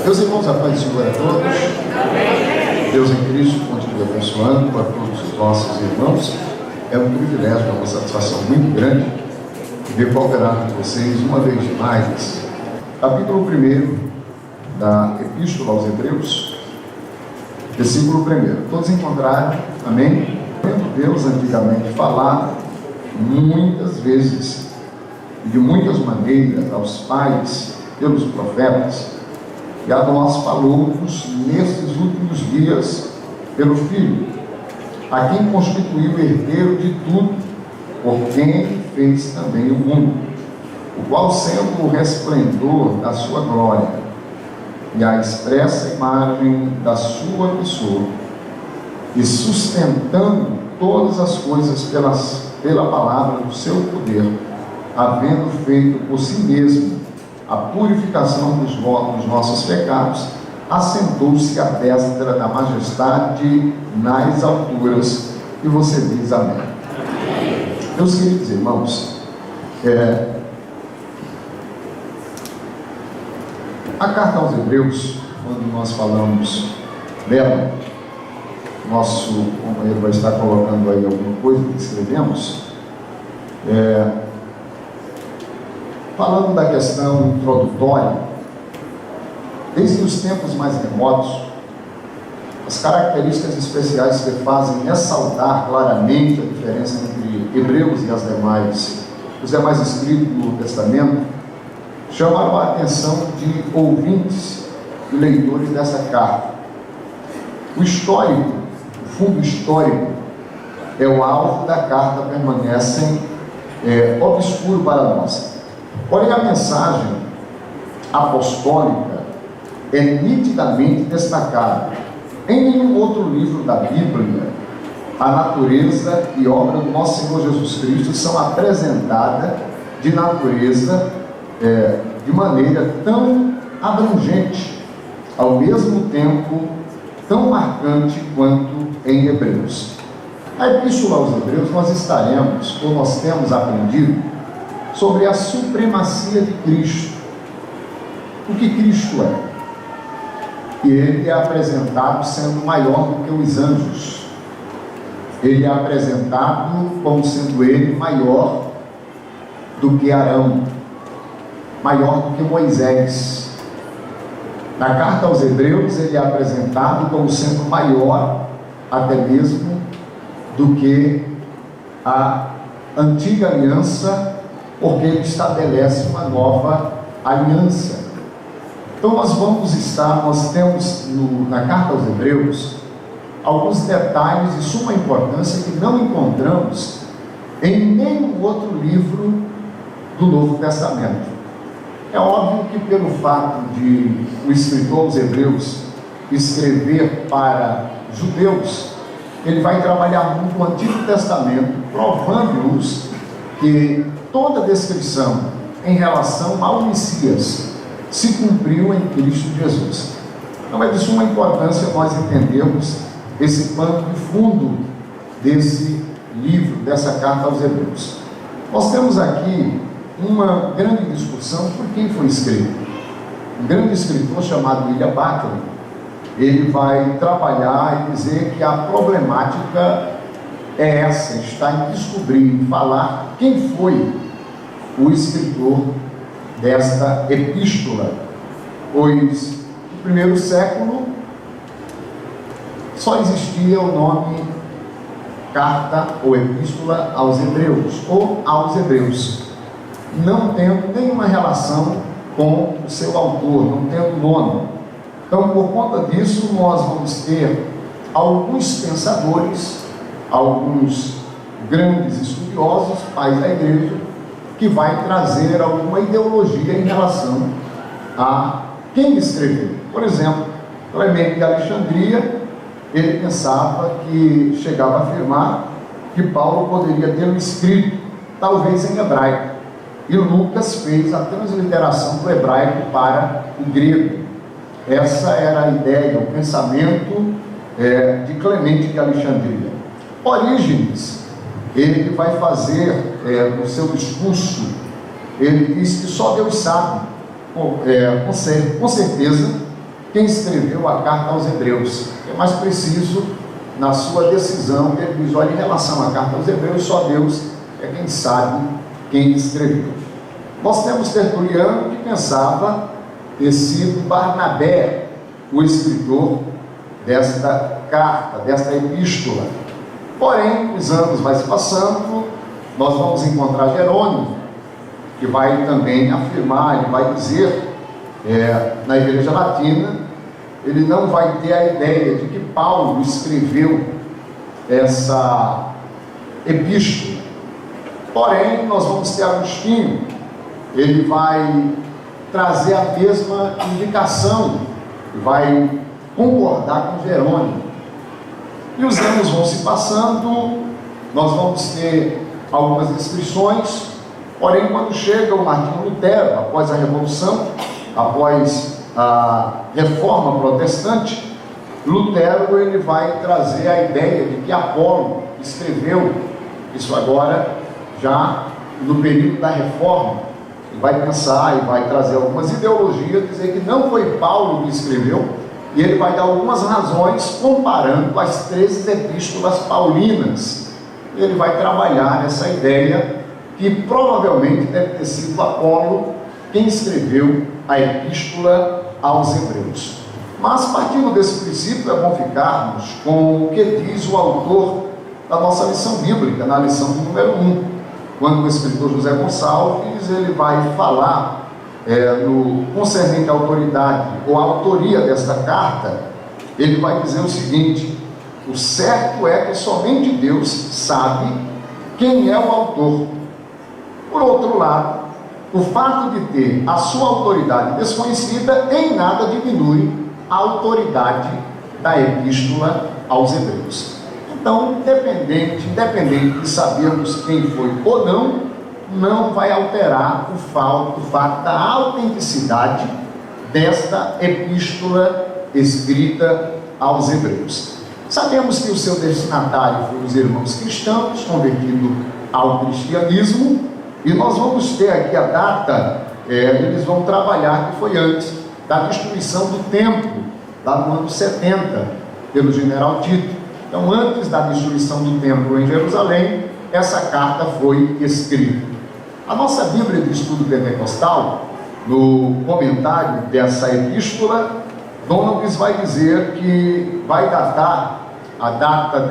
Meus irmãos, a paz do Senhor a todos. Deus em Cristo continue abençoando para todos os nossos irmãos. É um privilégio, uma satisfação muito grande ver cooperar com vocês uma vez mais. Capítulo 1 da Epístola aos Hebreus, versículo 1. Todos encontraram, amém? Tendo Deus antigamente falado muitas vezes e de muitas maneiras aos pais pelos profetas, e a nós falou-nos nesses últimos dias pelo Filho, a quem constituiu herdeiro de tudo, por quem fez também o mundo, o qual, sendo o resplendor da sua glória e a expressa imagem da sua pessoa, e sustentando todas as coisas pela palavra do seu poder, havendo feito por si mesmo a purificação dos nossos pecados, assentou-se à destra da majestade nas alturas. E você diz amém. Meus queridos irmãos, a carta aos Hebreus, quando nós falamos dela, nosso companheiro vai estar colocando aí alguma coisa que escrevemos, falando da questão introdutória, desde os tempos mais remotos, as características especiais que fazem ressaltar claramente a diferença entre Hebreus e os demais escritos do Novo Testamento, chamaram a atenção de ouvintes e leitores dessa carta. O histórico, o fundo histórico, é o alvo da carta, permanecem obscuro para nós. Porém, a mensagem apostólica é nitidamente destacada. Em nenhum outro livro da Bíblia, a natureza e obra do nosso Senhor Jesus Cristo são apresentadas de natureza, de maneira tão abrangente, ao mesmo tempo tão marcante quanto em Hebreus. Na Epístola aos Hebreus nós temos aprendido sobre a supremacia de Cristo. O que Cristo é? E ele é apresentado sendo maior do que os anjos. Ele é apresentado como sendo ele maior do que Arão, maior do que Moisés. Na carta aos Hebreus, ele é apresentado como sendo maior até mesmo do que a antiga aliança, porque ele estabelece uma nova aliança. Então nós temos na carta aos Hebreus alguns detalhes de suma importância que não encontramos em nenhum outro livro do Novo Testamento. É óbvio que pelo fato de o escritor aos Hebreus escrever para judeus, ele vai trabalhar muito o Antigo Testamento, provando-nos que toda a descrição em relação ao Messias se cumpriu em Cristo Jesus. Então é de suma importância nós entendermos esse pano de fundo desse livro, dessa carta aos Hebreus. Nós temos aqui uma grande discussão por quem foi escrito. Um grande escritor chamado William Barclay, ele vai trabalhar e dizer que a problemática é essa, está em descobrir, em falar quem foi o escritor desta epístola, pois no primeiro século só existia o nome carta ou epístola aos Hebreus, ou aos Hebreus, não tendo nenhuma relação com o seu autor, não tendo nome. Então, por conta disso, nós vamos ter alguns pensadores, alguns grandes estudiosos, pais da igreja, que vai trazer alguma ideologia em relação a quem escreveu. Por exemplo, Clemente de Alexandria, ele pensava que chegava a afirmar que Paulo poderia ter escrito, talvez em hebraico, e Lucas fez a transliteração do hebraico para o grego. Essa era a ideia, o pensamento de Clemente de Alexandria. Orígenes, ele vai fazer no seu discurso, ele diz que só Deus sabe, com certeza, quem escreveu a carta aos Hebreus. É mais preciso na sua decisão, ele diz, olha, em relação à carta aos Hebreus, só Deus é quem sabe quem escreveu. Nós temos Tertuliano que pensava ter sido Barnabé o escritor desta carta, desta epístola. Porém, os anos vai se passando, nós vamos encontrar Jerônimo, que vai também afirmar, ele vai dizer, na Igreja Latina, ele não vai ter a ideia de que Paulo escreveu essa epístola. Porém, nós vamos ter Agostinho, ele vai trazer a mesma indicação, vai concordar com Jerônimo. E os anos vão se passando, nós vamos ter algumas descrições, porém, quando chega o Martinho Lutero, após a Revolução, após a Reforma Protestante, Lutero ele vai trazer a ideia de que Apolo escreveu isso agora, já no período da Reforma. Ele vai pensar e vai trazer algumas ideologias, dizer que não foi Paulo que escreveu, e ele vai dar algumas razões comparando as 13 epístolas paulinas. Ele vai trabalhar essa ideia que provavelmente deve ter sido Apolo quem escreveu a epístola aos Hebreus. Mas partindo desse princípio, é bom ficarmos com o que diz o autor da nossa lição bíblica, na lição número 1, quando o escritor José Gonçalves ele vai falar no concernente à autoridade ou à autoria desta carta. Ele vai dizer o seguinte: o certo é que somente Deus sabe quem é o autor. Por outro lado, o fato de ter a sua autoridade desconhecida em nada diminui a autoridade da epístola aos Hebreus. Então, independente de sabermos quem foi ou não vai alterar o fato da autenticidade desta epístola escrita aos Hebreus. Sabemos que o seu destinatário foi os irmãos cristãos, convertidos ao cristianismo, e nós vamos ter aqui a data, eles vão trabalhar, que foi antes da destruição do templo, lá no ano 70, pelo general Tito. Então, antes da destruição do templo em Jerusalém, essa carta foi escrita. A nossa Bíblia de Estudo Pentecostal, no comentário dessa epístola, Donovis vai dizer que vai datar a data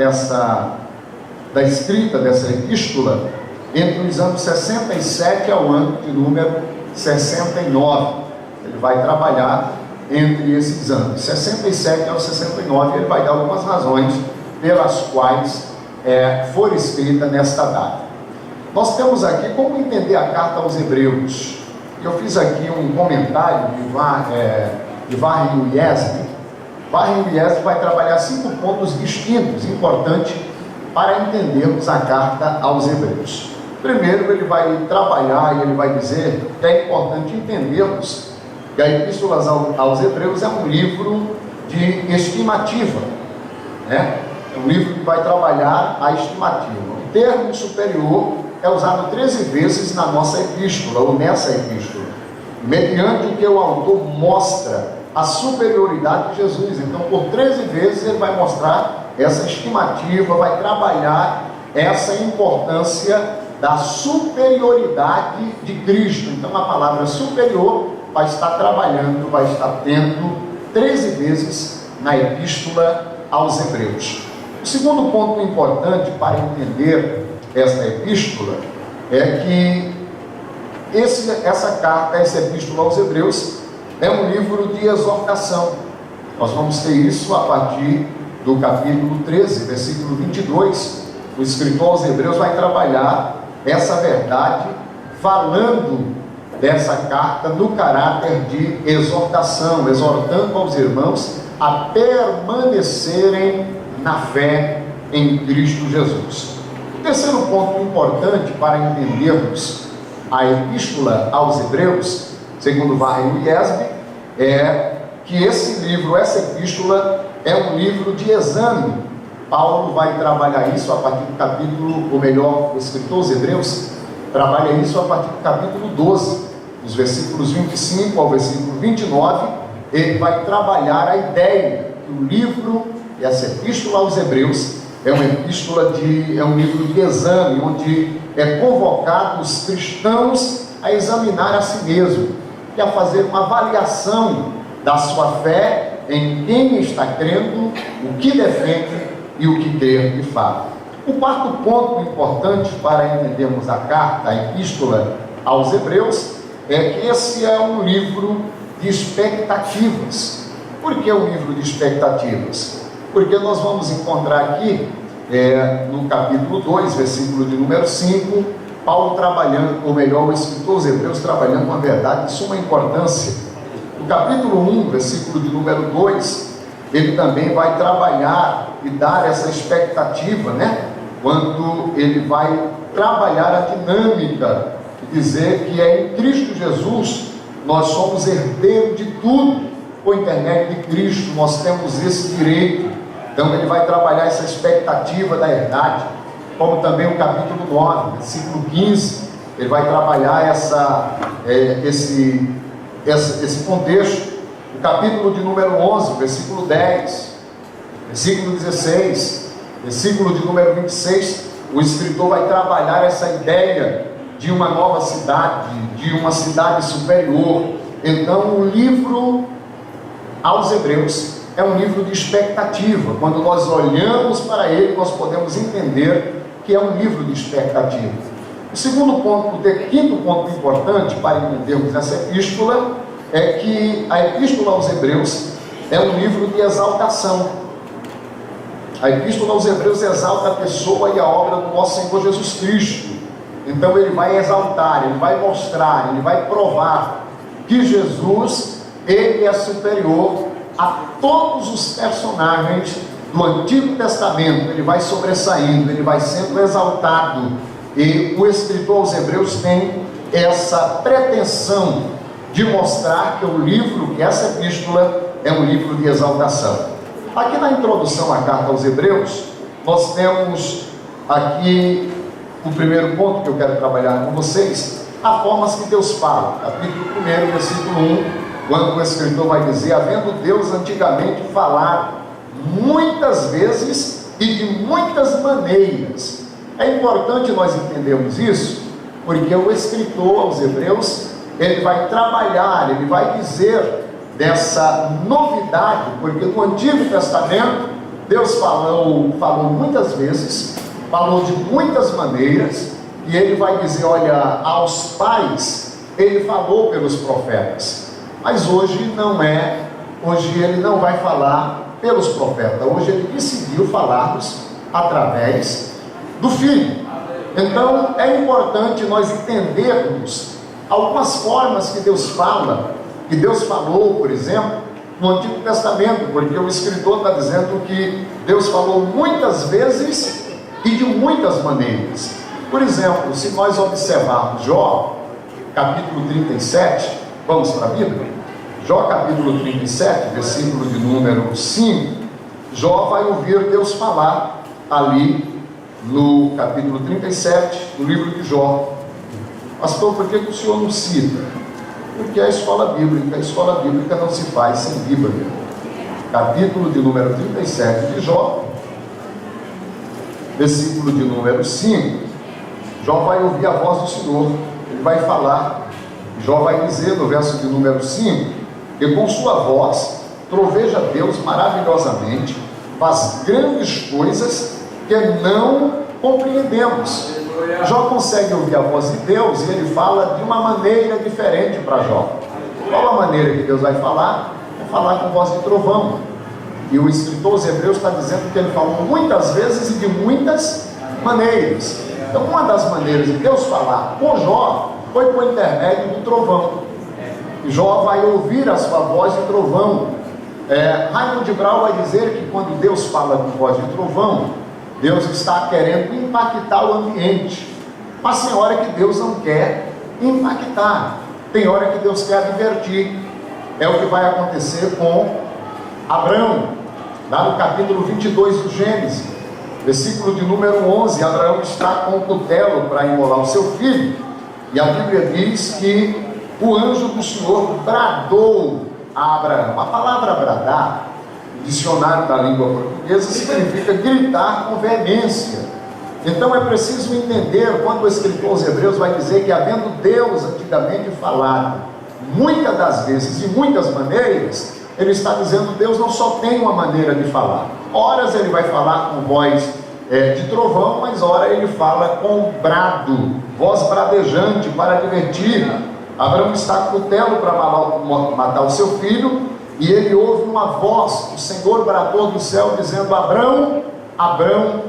da escrita dessa epístola entre os anos 67 ao ano de número 69. Ele vai trabalhar entre esses anos, 67 ao 69, ele vai dar algumas razões pelas quais for escrita nesta data. Nós temos aqui como entender a carta aos Hebreus. Eu fiz aqui um comentário de Warren Wiersbe. Warren Wiersbe vai trabalhar 5 pontos distintos, importantes, para entendermos a carta aos Hebreus. Primeiro, ele vai trabalhar e ele vai dizer que é importante entendermos que a Epístola aos Hebreus é um livro de estimativa, né? É um livro que vai trabalhar a estimativa. O termo superior é usado 13 vezes na nossa epístola, ou nessa epístola, mediante o que o autor mostra a superioridade de Jesus. Então, por 13 vezes ele vai mostrar essa estimativa, vai trabalhar essa importância da superioridade de Cristo. Então, a palavra superior vai estar trabalhando, vai estar tendo 13 vezes na epístola aos Hebreus. O segundo ponto importante para entender esta epístola é que essa carta, essa epístola aos Hebreus, é um livro de exortação. Nós vamos ter isso a partir do capítulo 13, versículo 22. O escritor aos Hebreus vai trabalhar essa verdade, falando dessa carta no caráter de exortação, exortando aos irmãos a permanecerem na fé em Cristo Jesus. O terceiro ponto importante para entendermos a epístola aos Hebreus, segundo Warren Wiersbe, é que esse livro, essa epístola, é um livro de exame. Paulo vai trabalhar isso a partir do capítulo, ou melhor, o escritor aos Hebreus trabalha isso a partir do capítulo 12, dos versículos 25 ao versículo 29, ele vai trabalhar a ideia que o livro, essa epístola aos Hebreus, é uma epístola é um livro de exame, onde é convocado os cristãos a examinar a si mesmo e a fazer uma avaliação da sua fé em quem está crendo, o que defende e o que crê de fato. O quarto ponto importante para entendermos a carta, a epístola aos Hebreus, é que esse é um livro de expectativas. Por que um livro de expectativas? Porque nós vamos encontrar aqui, no capítulo 2, versículo de número 5, Paulo trabalhando, ou melhor, o escritor aos Hebreus trabalhando uma verdade de suma importância. No capítulo 1, versículo de número 2, ele também vai trabalhar e dar essa expectativa, quando ele vai trabalhar a dinâmica e dizer que é em Cristo Jesus nós somos herdeiros de tudo, por intermédio de Cristo nós temos esse direito. Então ele vai trabalhar essa expectativa da herdade, como também o capítulo 9, versículo 15, ele vai trabalhar esse contexto. O capítulo de número 11, versículo 10, versículo 16, versículo de número 26, o escritor vai trabalhar essa ideia de uma nova cidade, de uma cidade superior. Então o livro aos Hebreus é um livro de expectativa. Quando nós olhamos para ele, nós podemos entender que é um livro de expectativa. O segundo ponto, o quinto ponto importante para entendermos essa epístola, é que a epístola aos Hebreus é um livro de exaltação. A epístola aos Hebreus exalta a pessoa e a obra do nosso Senhor Jesus Cristo. Então ele vai exaltar, ele vai mostrar, ele vai provar que Jesus, ele é superior a todos os personagens do Antigo Testamento. Ele vai sobressaindo, ele vai sendo exaltado, e o escritor aos Hebreus tem essa pretensão de mostrar que o livro, que essa epístola é um livro de exaltação. Aqui na introdução à carta aos Hebreus, nós temos aqui o primeiro ponto que eu quero trabalhar com vocês, a forma que Deus fala. Capítulo 1, versículo 1, quando o escritor vai dizer: havendo Deus antigamente falado muitas vezes e de muitas maneiras. É importante nós entendermos isso, porque o escritor aos Hebreus, ele vai trabalhar, ele vai dizer dessa novidade, porque no Antigo Testamento Deus falou muitas vezes, falou de muitas maneiras, e ele vai dizer: olha, aos pais ele falou pelos profetas, mas hoje não é, hoje ele não vai falar pelos profetas, hoje ele decidiu falar-nos através do Filho. Então é importante nós entendermos algumas formas que Deus fala, que Deus falou, por exemplo, no Antigo Testamento, porque o escritor está dizendo que Deus falou muitas vezes e de muitas maneiras. Por exemplo, se nós observarmos Jó, capítulo 37, vamos para a Bíblia? Jó capítulo 37, versículo de número 5, Jó vai ouvir Deus falar ali no capítulo 37, do livro de Jó. Pastor, por que o senhor não cita? Porque a escola bíblica não se faz sem Bíblia. Capítulo de número 37 de Jó, versículo de número 5, Jó vai ouvir a voz do Senhor, ele vai falar. Jó vai dizer no verso de número 5, que com sua voz troveja Deus maravilhosamente, faz grandes coisas que não compreendemos. Jó consegue ouvir a voz de Deus e ele fala de uma maneira diferente para Jó. Qual a maneira que Deus vai falar? É falar com voz de trovão. E o escritor aos Hebreus está dizendo que ele falou muitas vezes e de muitas maneiras. Então uma das maneiras de Deus falar com Jó foi por intermédio do trovão. Jó vai ouvir a sua voz de trovão. Raimund Brau vai dizer que quando Deus fala com voz de trovão, Deus está querendo impactar o ambiente, mas tem hora que Deus não quer impactar, tem hora que Deus quer advertir. É o que vai acontecer com Abraão, lá no capítulo 22 do Gênesis, versículo de número 11. Abraão está com o cutelo para imolar o seu filho, e a Bíblia diz que o anjo do Senhor bradou a Abraão. A palavra bradar, no dicionário da língua portuguesa, significa gritar com veemência. Então é preciso entender quando o escritor aos Hebreus vai dizer que, havendo Deus antigamente falado, muitas das vezes, de muitas maneiras, ele está dizendo: Deus não só tem uma maneira de falar. Horas ele vai falar com voz de trovão, mas ora ele fala com brado, voz bradejante, para advertir. Abraão está com o cutelo para matar o seu filho, e ele ouve uma voz, o Senhor bradou do céu, dizendo: Abraão, Abraão,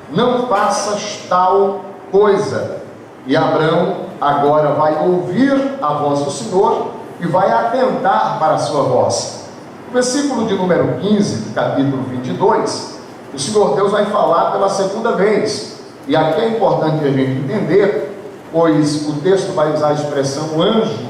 não faças tal coisa. E Abraão agora vai ouvir a voz do Senhor e vai atentar para a sua voz. No versículo de número 15, do capítulo 22, o Senhor Deus vai falar pela segunda vez. E aqui é importante a gente entender, pois o texto vai usar a expressão anjo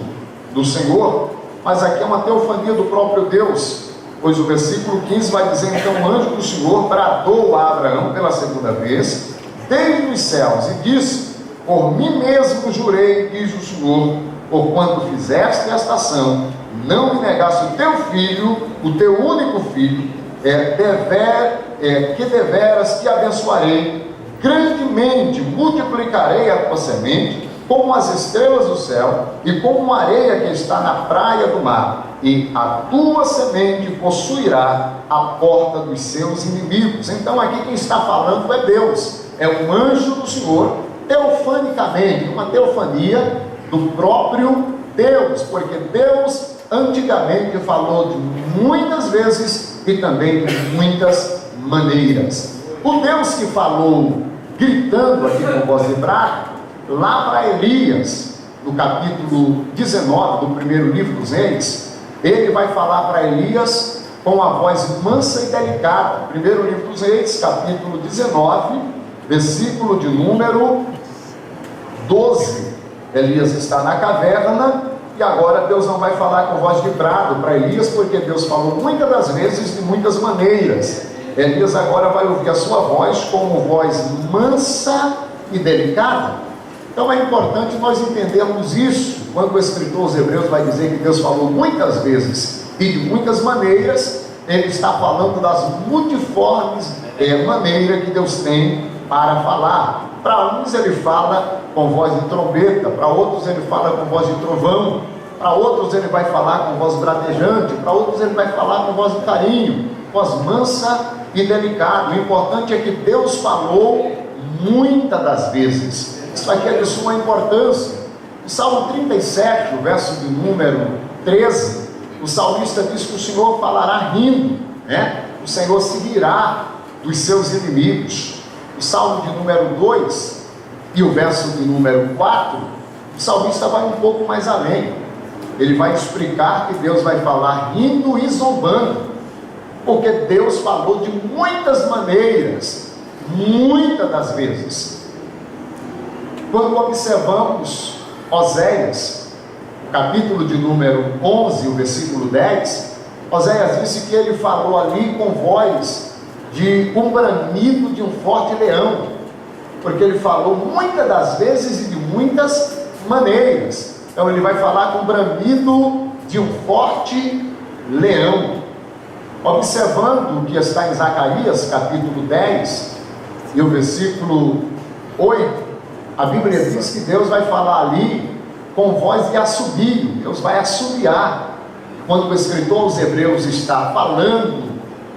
do Senhor, mas aqui é uma teofania do próprio Deus, pois o versículo 15 vai dizer: então o anjo do Senhor bradou a Abraão pela segunda vez, desde os céus, e disse: por mim mesmo jurei, diz o Senhor, porquanto fizeste esta ação, não me negaste o teu filho, o teu único filho, que deveras te abençoarei, grandemente multiplicarei a tua semente, como as estrelas do céu, e como a areia que está na praia do mar, e a tua semente possuirá a porta dos seus inimigos. Então aqui quem está falando é Deus, é um anjo do Senhor, teofanicamente, uma teofania do próprio Deus, porque Deus antigamente falou de muitas vezes e também de muitas maneiras. O Deus que falou gritando aqui com voz de brado, lá para Elias, no capítulo 19 do primeiro livro dos Reis, ele vai falar para Elias com a voz mansa e delicada. Primeiro livro dos Reis, capítulo 19, versículo de número 12. Elias está na caverna, e agora Deus não vai falar com voz de brado para Elias, porque Deus falou muitas das vezes de muitas maneiras. Elias agora vai ouvir a sua voz como voz mansa e delicada. Então é importante nós entendermos isso, quando o escritor aos Hebreus vai dizer que Deus falou muitas vezes e de muitas maneiras. Ele está falando das multiformes maneiras que Deus tem para falar. Para uns ele fala com voz de trombeta, para outros ele fala com voz de trovão, para outros ele vai falar com voz bradejante, para outros ele vai falar com voz de carinho, voz mansa e delicada. O importante é que Deus falou muitas das vezes. Isso aqui é de suma importância. Em Salmo 37, o verso de número 13, o salmista diz que o Senhor falará rindo, o Senhor se rirá dos seus inimigos. O Salmo de número 2 e o verso de número 4, o salmista vai um pouco mais além. Ele vai explicar que Deus vai falar rindo e zombando, porque Deus falou de muitas maneiras, muitas das vezes. Quando observamos Oséias, capítulo de número 11, o versículo 10, Oséias disse que ele falou ali com voz de um bramido de um forte leão, porque ele falou muitas das vezes e de muitas maneiras. Então ele vai falar com o bramido de um forte leão. Observando o que está em Zacarias, capítulo 10, e o versículo 8, a Bíblia diz que Deus vai falar ali com voz de assobio. Deus vai assobiar. Quando o escritor aos Hebreus está falando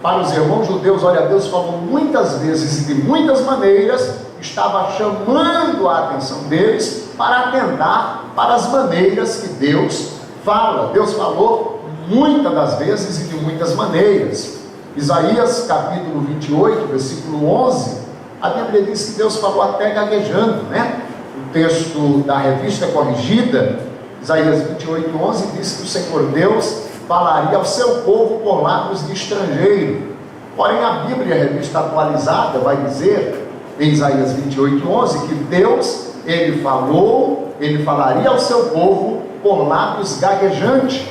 para os irmãos judeus, olha, Deus falou muitas vezes e de muitas maneiras, estava chamando a atenção deles para atentar para as maneiras que Deus fala. Deus falou muitas das vezes e de muitas maneiras. Isaías capítulo 28, versículo 11, a Bíblia diz que Deus falou até gaguejando, O texto da revista corrigida, Isaías 28, 11, diz que o Senhor Deus falaria ao seu povo por lábios de estrangeiro. Porém a Bíblia, a revista atualizada, vai dizer em Isaías 28, 11, que Deus, ele falaria ao seu povo por lábios gaguejantes.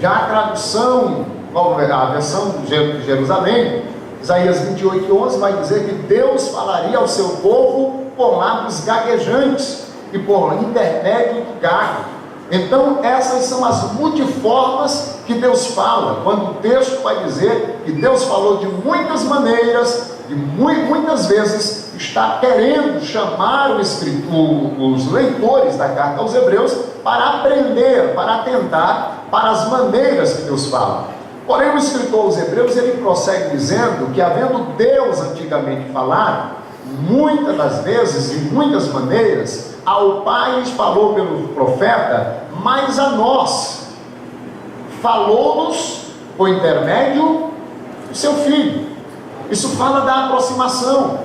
Já a tradução, a versão de Jerusalém, Isaías 28, 11, vai dizer que Deus falaria ao seu povo por lábios gaguejantes e por intermédio do gago. Então, essas são as multiformas que Deus fala. Quando o texto vai dizer que Deus falou de muitas maneiras, de muitas vezes, está querendo chamar os leitores da carta aos Hebreus para aprender, para atentar para as maneiras que Deus fala. Porém, o escritor aos Hebreus, ele prossegue dizendo que, havendo Deus antigamente falado, muitas das vezes, de muitas maneiras, ao Pai falou pelo profeta, mas a nós falou-nos por intermédio do seu Filho. Isso fala da aproximação.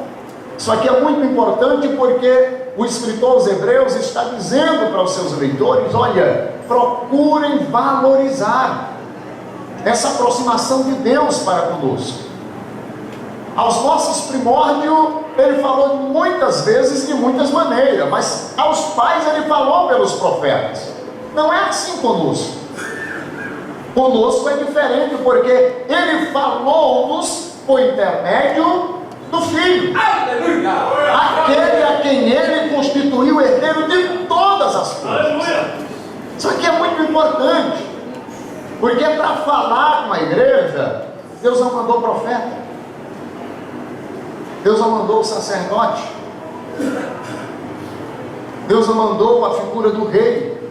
Isso aqui é muito importante porque o escritor aos Hebreus está dizendo para os seus leitores: olha, procurem valorizar essa aproximação de Deus para conosco. Aos nossos primórdios, ele falou muitas vezes, de muitas maneiras, mas aos pais ele falou pelos profetas. Não é assim conosco. Conosco é diferente, porque ele falou-nos por intermédio do Filho. Aleluia! Aquele a quem ele constituiu herdeiro de todas as coisas. Isso aqui é muito importante, porque para falar com a igreja, Deus não mandou profeta. Deus não mandou o sacerdote. Deus não mandou a figura do rei.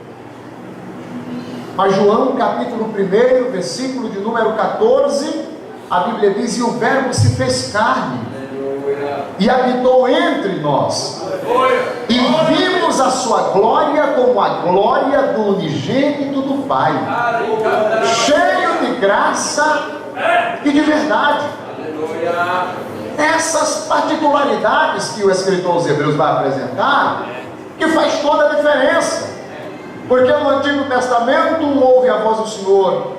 Mas João capítulo 1, versículo de número 14, a Bíblia diz: e o verbo se fez carne e habitou entre nós, e vimos a sua glória como a glória do unigênito do Pai, cheio de graça e de verdade. Essas particularidades que o escritor aos Hebreus vai apresentar, que faz toda a diferença. Porque no Antigo Testamento, um ouve a voz do Senhor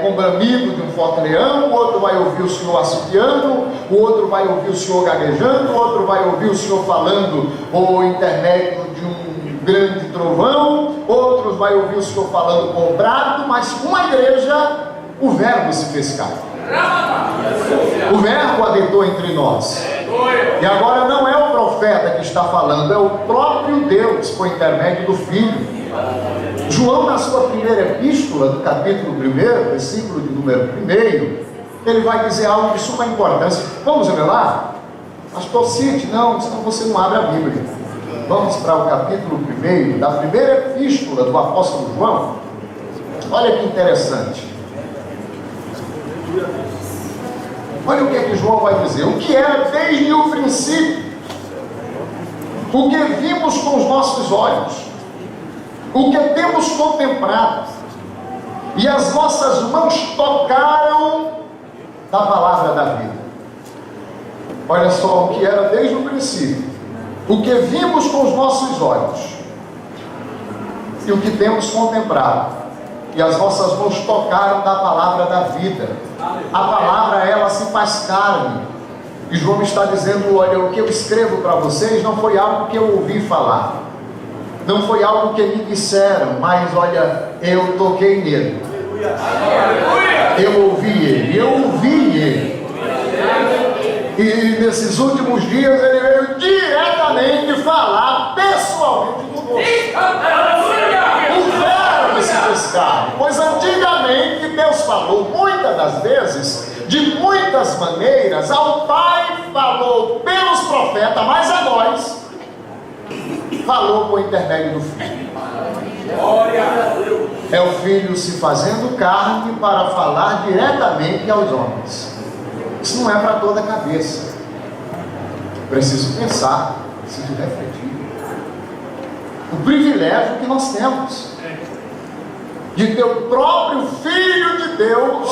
com bramido de um forte leão, o outro vai ouvir o Senhor assobiando, o outro vai ouvir o Senhor gaguejando, o outro vai ouvir o Senhor falando por intermédio de um grande trovão, outros vai ouvir o Senhor falando com brado, mas com a igreja, o verbo se fez carne. O verbo habitou entre nós. E agora não é o profeta que está falando, é o próprio Deus por intermédio do Filho. João, na sua primeira epístola, do capítulo 1, versículo de número 1, ele vai dizer algo de suma importância. Vamos ver lá? Pastor Cid, não, senão você não abre a Bíblia. Vamos para o capítulo 1 da primeira epístola do apóstolo João. Olha que interessante. Olha o que é que João vai dizer: o que era desde o princípio, o que vimos com os nossos olhos, o que temos contemplado, e as nossas mãos tocaram da palavra da vida. Olha só, o que era desde o princípio, o que vimos com os nossos olhos, e o que temos contemplado, e as nossas mãos tocaram da palavra da vida. A palavra, ela se faz carne. E João está dizendo: olha, o que eu escrevo para vocês não foi algo que eu ouvi falar, não foi algo que me disseram, mas olha, eu toquei nele, eu ouvi ele, e nesses últimos dias ele veio diretamente falar pessoalmente conosco. O verbo se fez carne. Pois antigamente Deus falou muitas das vezes, de muitas maneiras. Ao Pai falou pelos profetas, mas a nós falou por intermédio do Filho. É o Filho se fazendo carne para falar diretamente aos homens. Isso não é para toda a cabeça. Preciso pensar, preciso refletir. O privilégio que nós temos de ter o próprio Filho de Deus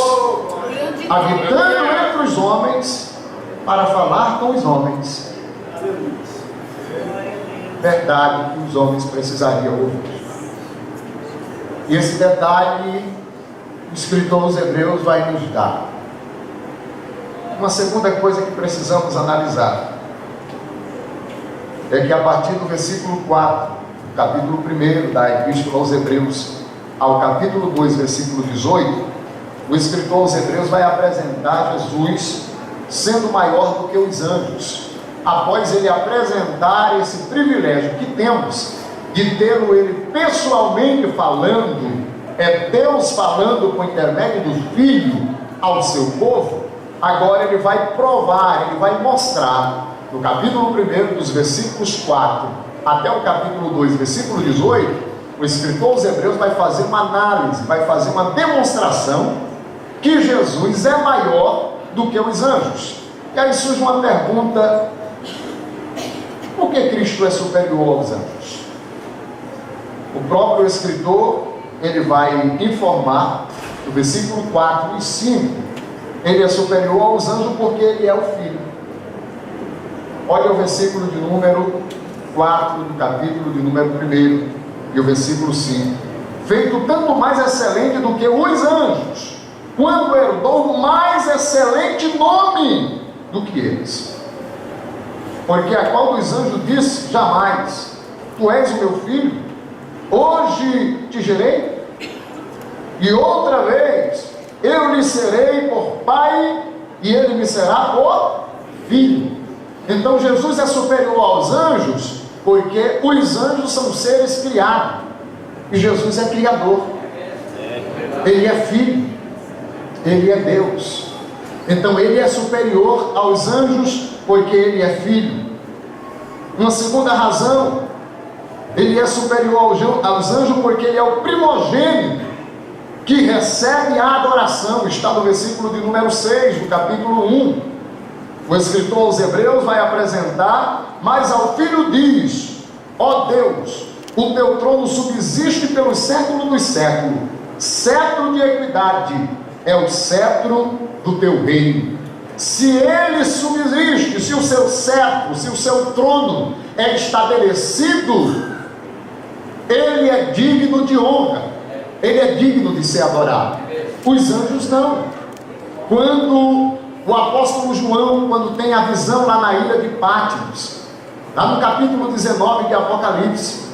habitando entre os homens para falar com os homens. Verdade que os homens precisariam ouvir. E esse detalhe o escritor aos Hebreus vai nos dar. Uma segunda coisa que precisamos analisar é que a partir do versículo 4, capítulo 1 da Epístola aos Hebreus, ao capítulo 2, versículo 18, o escritor aos Hebreus vai apresentar Jesus sendo maior do que os anjos, após ele apresentar esse privilégio que temos de tê-lo ele pessoalmente falando, é Deus falando por intermédio do Filho ao seu povo, agora ele vai provar, ele vai mostrar, no capítulo 1, dos versículos 4 até o capítulo 2, versículo 18, o escritor aos Hebreus vai fazer uma análise, vai fazer uma demonstração que Jesus é maior do que os anjos. E aí surge uma pergunta: por que Cristo é superior aos anjos? O próprio escritor, ele vai informar, no versículo 4 e 5, ele é superior aos anjos porque ele é o Filho. Olha o versículo de número 4 do capítulo de número 1 e o versículo 5. Feito tanto mais excelente do que os anjos, quando herdou mais excelente nome do que eles. Porque a qual dos anjos disse: jamais, tu és o meu filho, hoje te gerei, e outra vez eu lhe serei por pai, e ele me será por filho. Então Jesus é superior aos anjos, porque os anjos são seres criados, e Jesus é criador, ele é filho, ele é Deus. Então ele é superior aos anjos, porque ele é filho. Uma segunda razão, ele é superior aos anjos porque ele é o primogênito que recebe a adoração. Está no versículo de número 6 do capítulo 1. O escritor aos Hebreus vai apresentar: mas ao Filho diz: ó Deus, o teu trono subsiste pelos séculos dos séculos, cetro de equidade é o cetro do teu reino. Se ele subsiste, se o seu cetro, se o seu trono é estabelecido, ele é digno de honra, ele é digno de ser adorado. Os anjos não. Quando o apóstolo João, quando tem a visão lá na ilha de Patmos, lá no capítulo 19 de Apocalipse,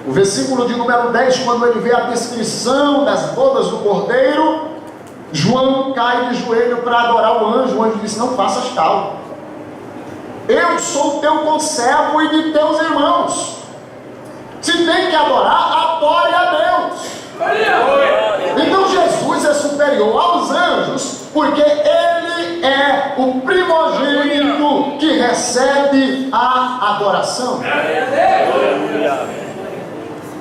o versículo de número 10, quando ele vê a descrição das bodas do Cordeiro, João cai de joelho para adorar o anjo. O anjo disse: não faças tal, eu sou teu conservo e de teus irmãos. Se tem que adorar, adore a Deus. Então Jesus é superior aos anjos, porque ele é o primogênito que recebe a adoração.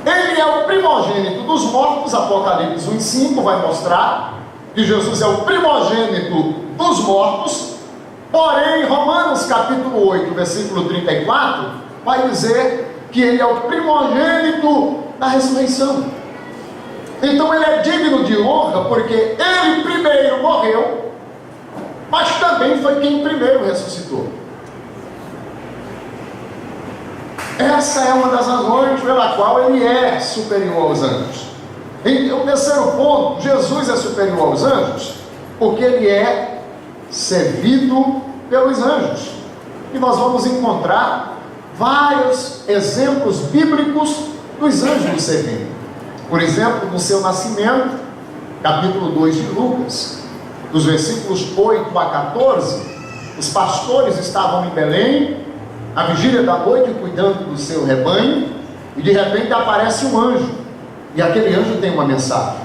Ele é o primogênito dos mortos. Apocalipse 1:5 vai mostrar que Jesus é o primogênito dos mortos. Porém, Romanos capítulo 8, versículo 34, vai dizer que ele é o primogênito da ressurreição. Então ele é digno de honra, porque ele primeiro morreu, mas também foi quem primeiro ressuscitou. Essa é uma das razões pela qual ele é superior aos anjos. E o terceiro ponto: Jesus é superior aos anjos porque ele é servido pelos anjos. E nós vamos encontrar vários exemplos bíblicos dos anjos servindo. Por exemplo, no seu nascimento, capítulo 2 de Lucas, dos versículos 8 a 14, os pastores estavam em Belém, à vigília da noite, cuidando do seu rebanho, e de repente aparece um anjo. E aquele anjo tem uma mensagem.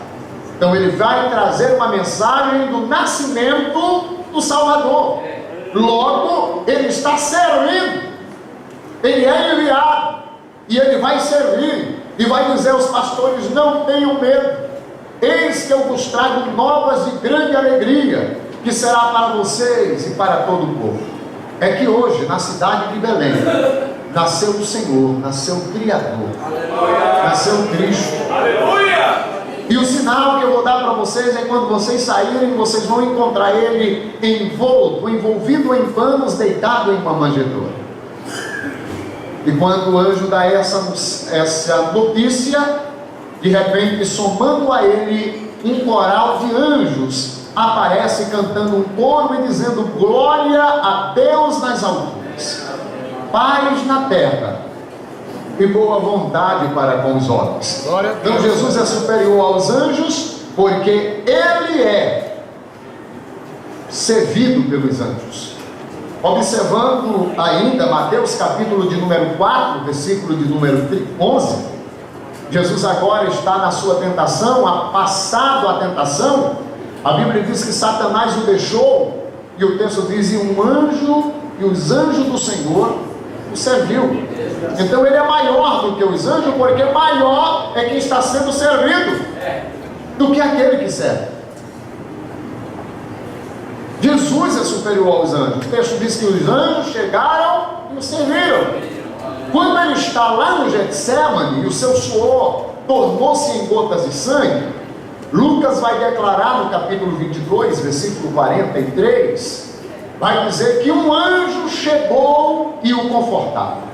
Então ele vai trazer uma mensagem do nascimento do Salvador. Logo, ele está servindo. Ele é enviado. E ele vai servir. E vai dizer aos pastores: não tenham medo. Eis que eu vos trago novas de grande alegria, que será para vocês e para todo o povo. É que hoje, na cidade de Belém, nasceu o Senhor, nasceu o Criador, nasceu o Cristo. Aleluia! E o sinal que eu vou dar para vocês é quando vocês saírem, vocês vão encontrar ele envolvido em panos, deitado em uma manjedoura. E quando o anjo dá essa notícia, de repente, somando a ele, um coral de anjos aparece cantando um coro e dizendo: glória a Deus nas alturas, paz na terra e boa vontade para com os homens. Então Jesus é superior aos anjos porque ele é servido pelos anjos. Observando ainda Mateus capítulo de número 4, versículo de número 11, Jesus agora está na sua tentação, passado a tentação, a Bíblia diz que Satanás o deixou, e o texto diz, e um anjo, e os anjos do Senhor o serviu. Então ele é maior do que os anjos, porque maior é quem está sendo servido do que aquele que serve. Jesus é superior aos anjos. O texto diz que os anjos chegaram e o serviram. Quando ele está lá no Getsemane e o seu suor tornou-se em gotas de sangue, Lucas vai declarar no capítulo 22, versículo 43, vai dizer que um anjo chegou e o confortava.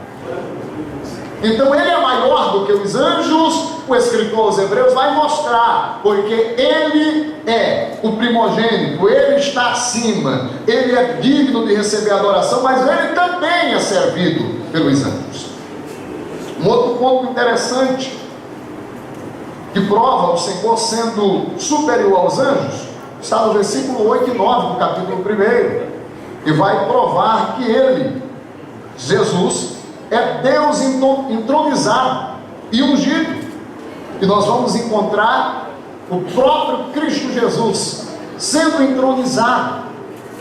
Então ele é maior do que os anjos. O escritor aos Hebreus vai mostrar, porque ele é o primogênito, ele está acima, ele é digno de receber adoração, mas ele também é servido pelos anjos. Um outro ponto interessante que prova o Senhor sendo superior aos anjos está no versículo 8 e 9 do capítulo 1, e vai provar que ele, Jesus, é Deus entronizado e ungido. E nós vamos encontrar o próprio Cristo Jesus sendo entronizado.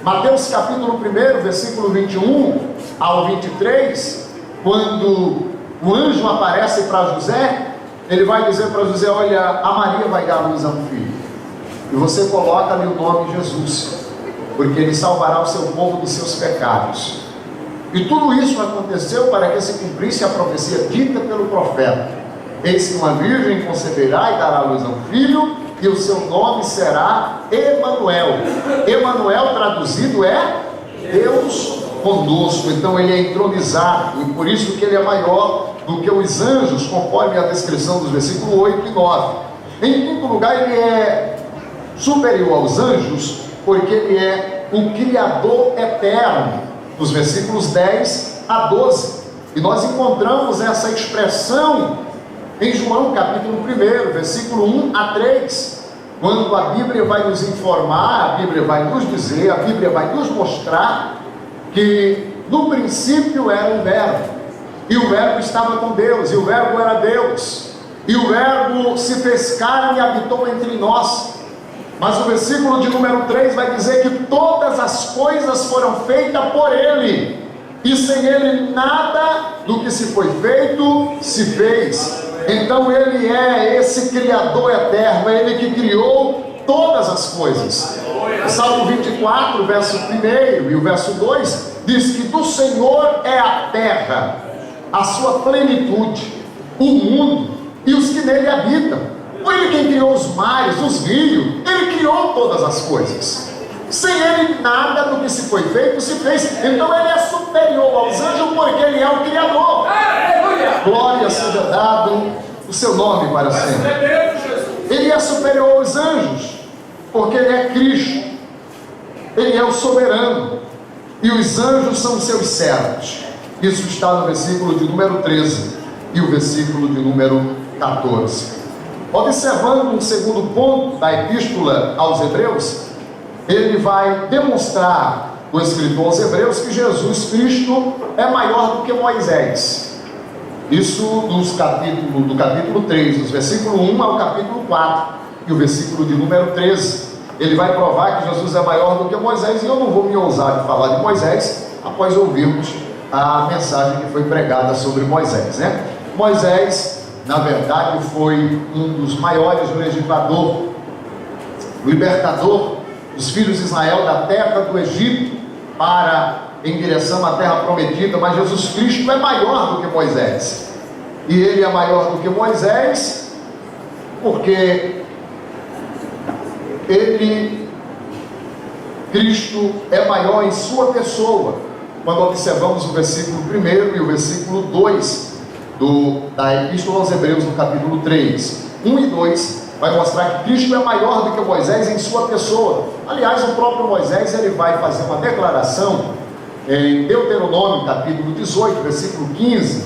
Mateus capítulo 1, versículo 21 ao 23, quando o anjo aparece para José, ele vai dizer para José: olha, a Maria vai dar luz a um filho, e você coloca ali o nome Jesus, porque ele salvará o seu povo dos seus pecados. E tudo isso aconteceu para que se cumprisse a profecia dita pelo profeta: eis que uma virgem conceberá e dará luz a um filho, e o seu nome será Emanuel. Emanuel traduzido é Deus conosco. Então ele é entronizado, e por isso que ele é maior do que os anjos, conforme a descrição dos versículos 8 e 9. Em quinto lugar, ele é superior aos anjos, porque ele é o Criador eterno, dos versículos 10 a 12. E nós encontramos essa expressão em João capítulo 1, versículo 1 a 3, quando a Bíblia vai nos informar, a Bíblia vai nos dizer, a Bíblia vai nos mostrar que no princípio era o Verbo, e o Verbo estava com Deus, e o Verbo era Deus, e o Verbo se fez carne e habitou entre nós. Mas o versículo de número 3 vai dizer que todas as coisas foram feitas por Ele, e sem Ele nada do que se foi feito se fez. Então Ele é esse Criador eterno, é Ele que criou todas as coisas. O Salmo 24, verso 1 e o verso 2 diz que do Senhor é a terra, a sua plenitude, o mundo e os que nele habitam. Foi Ele quem criou os mares, os rios, Ele criou todas as coisas. Sem Ele nada do que se foi feito se fez. Então Ele é superior aos anjos, porque Ele é o Criador. Glória seja dado o seu nome para sempre. Ele é superior aos anjos, porque Ele é Cristo. Ele é o soberano, e os anjos são seus servos. Isso está no versículo de número 13 e o versículo de número 14. Observando um segundo ponto da epístola aos Hebreus, ele vai demonstrar, o escritor aos Hebreus, que Jesus Cristo é maior do que Moisés. Isso do capítulo 3, dos versículo 1 ao capítulo 4 e o versículo de número 13. Ele vai provar que Jesus é maior do que Moisés, e eu não vou me ousar de falar de Moisés após ouvirmos a mensagem que foi pregada sobre Moisés, né? Moisés, na verdade, foi um dos maiores legisladores, libertador dos filhos de Israel da terra do Egito em direção à terra prometida. Mas Jesus Cristo é maior do que Moisés, e Ele é maior do que Moisés porque Cristo é maior em sua pessoa. Quando observamos o versículo 1 e o versículo 2 da Epístola aos Hebreus, no capítulo 3, 1 e 2, vai mostrar que Cristo é maior do que Moisés em sua pessoa. Aliás, o próprio Moisés ele vai fazer uma declaração em Deuteronômio, capítulo 18, versículo 15.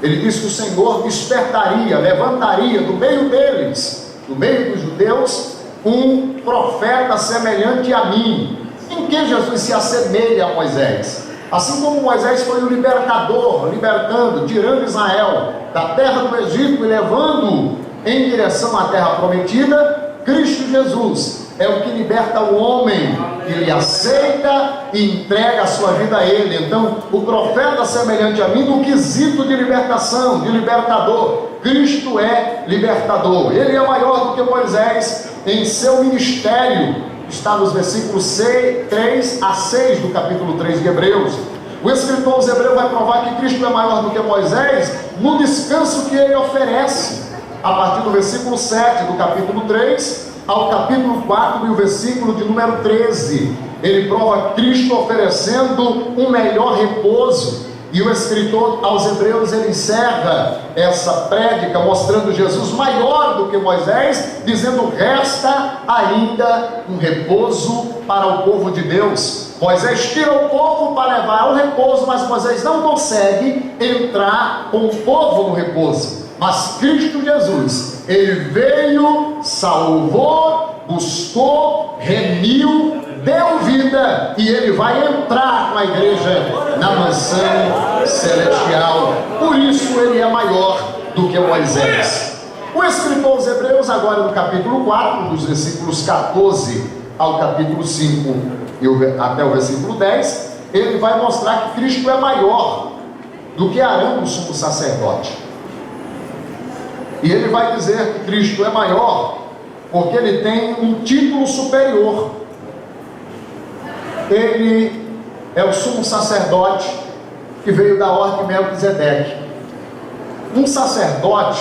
Ele diz que o Senhor despertaria, levantaria do meio deles, do meio dos judeus, um profeta semelhante a mim. Em que Jesus se assemelha a Moisés? Assim como Moisés foi o libertador, libertando, tirando Israel da terra do Egito e levando em direção à terra prometida, Cristo Jesus é o que liberta o homem, que lhe aceita e entrega a sua vida a ele. Então, o profeta semelhante a mim no quesito de libertação, de libertador. Cristo é libertador. Ele é maior do que Moisés em seu ministério. Está nos versículos 3 a 6 do capítulo 3 de Hebreus. O escritor aos Hebreus vai provar que Cristo é maior do que Moisés no descanso que ele oferece, a partir do versículo 7 do capítulo 3 ao capítulo 4 e o versículo de número 13. Ele prova Cristo oferecendo um melhor repouso. E o escritor aos Hebreus, ele encerra essa prédica mostrando Jesus maior do que Moisés, dizendo: resta ainda um repouso para o povo de Deus. Moisés tira o povo para levar ao repouso, mas Moisés não consegue entrar com o povo no repouso. Mas Cristo Jesus, ele veio, salvou, buscou, remiu, deu vida, e ele vai entrar com a igreja na mansão celestial. Por isso ele é maior do que Moisés. O escritor aos Hebreus, agora no capítulo 4, dos versículos 14 ao capítulo 5 e até o versículo 10, ele vai mostrar que Cristo é maior do que Arão, o sumo sacerdote. E ele vai dizer que Cristo é maior porque ele tem um título superior. Ele é o sumo sacerdote que veio da ordem de Melquisedeque. Um sacerdote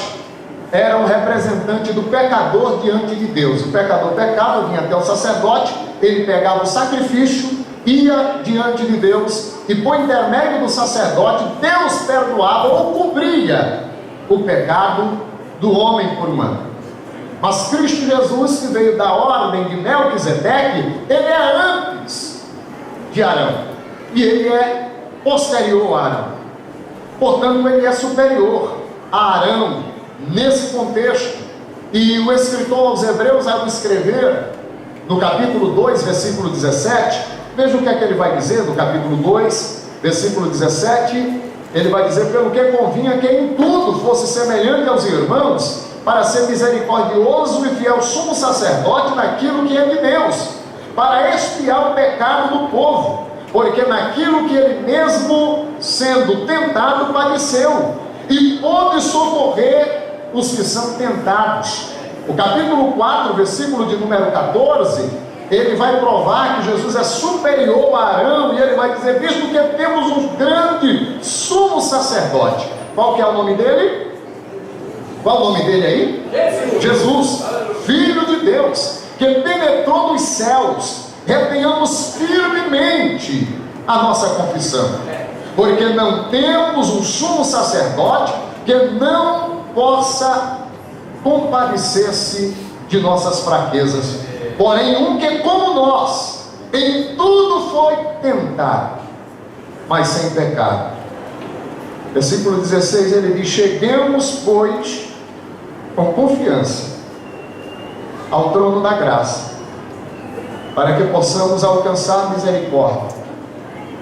era um representante do pecador diante de Deus. O pecador pecava, vinha até o sacerdote, ele pegava o sacrifício, ia diante de Deus, e por intermédio do sacerdote, Deus perdoava ou cobria o pecado do homem por um ano. Mas Cristo Jesus, que veio da ordem de Melquisedeque, ele é antes de Arão, e ele é posterior a Arão. Portanto, ele é superior a Arão nesse contexto. E o escritor aos Hebreus, ao escrever no capítulo 2, versículo 17, veja o que é que ele vai dizer no capítulo 2, versículo 17. Ele vai dizer: pelo que convinha que em tudo fosse semelhante aos irmãos, para ser misericordioso e fiel sumo sacerdote naquilo que é de Deus, para expiar o pecado do povo, porque naquilo que ele mesmo, sendo tentado, padeceu, e pôde socorrer os que são tentados. O capítulo 4, versículo de número 14, ele vai provar que Jesus é superior a Arão, e ele vai dizer: visto que temos um grande sumo sacerdote. Qual que é o nome dele? Qual o nome dele aí? Jesus, Filho de Deus, que penetrou nos céus. Retenhamos firmemente a nossa confissão, porque não temos um sumo sacerdote que não possa compadecer-se de nossas fraquezas, porém um que, como nós, em tudo foi tentado, mas sem pecado. Versículo 16, ele diz: cheguemos, pois, com confiança ao trono da graça, para que possamos alcançar misericórdia